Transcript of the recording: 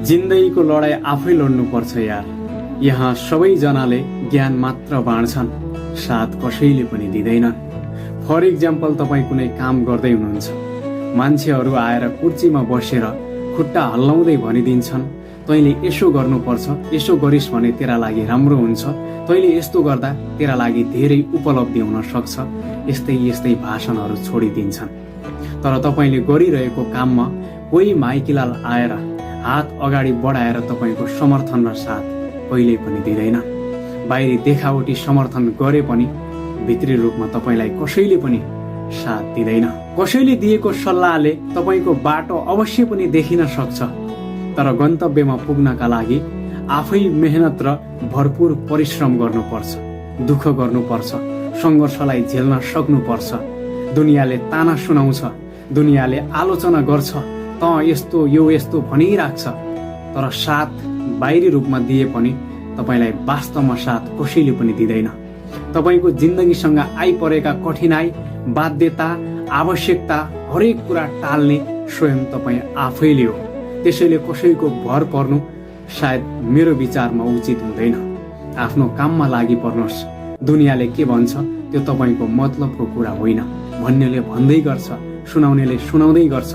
जिन्दगीको लडाई आफै लड्नुपर्छ यार। यहाँ सबैजनाले ज्ञान मात्र बाँड्छन्, साथ कसैले पनि दिँदैनन्। फर इक्जाम्पल, तपाईँ कुनै काम गर्दै हुनुहुन्छ, मान्छेहरू आएर कुर्सीमा बसेर खुट्टा हल्लाउँदै भनिदिन्छन्, तैँले यसो गर्नुपर्छ, यसो गरिस् भने तेरा लागि राम्रो हुन्छ, तैँले यस्तो गर्दा तेरा लागि धेरै उपलब्धि हुन सक्छ, यस्तै यस्तै भाषणहरू छोडिदिन्छन्। तर तपाईँले गरिरहेको काममा कोही माइकीलाल आएर हात अगाडि बढाएर तपाईँको समर्थन र साथ कहिल्यै पनि दिँदैन। बाहिरी देखावटी समर्थन गरे पनि भित्री रूपमा तपाईँलाई कसैले पनि साथ दिँदैन। कसैले दिएको सल्लाहले तपाईँको बाटो अवश्य पनि देखिन सक्छ, तर गन्तव्यमा पुग्नका लागि आफै मेहनत र भरपूर परिश्रम गर्नुपर्छ, दुःख गर्नुपर्छ, सङ्घर्षलाई झेल्न सक्नुपर्छ। दुनियाँले ताना सुनाउँछ, दुनियाँले आलोचना गर्छ, त यस्तो यो यस्तो भनिराख्छ, तर साथ बाहिरी रूपमा दिए पनि तपाईँलाई वास्तवमा साथ कसैले पनि दिँदैन। तपाईँको जिन्दगीसँग आइपरेका कठिनाई, बाध्यता, आवश्यकता हरेक कुरा टाल्ने स्वयं तपाईँ आफैले हो। त्यसैले कसैको भर पर्नु सायद मेरो विचारमा उचित हुँदैन। आफ्नो काममा लागि पर्नुहोस्। दुनियाँले के भन्छ त्यो तपाईँको मतलबको कुरा होइन। भन्नेले भन्दै गर्छ, सुनाउनेले सुनाउँदै गर्छ,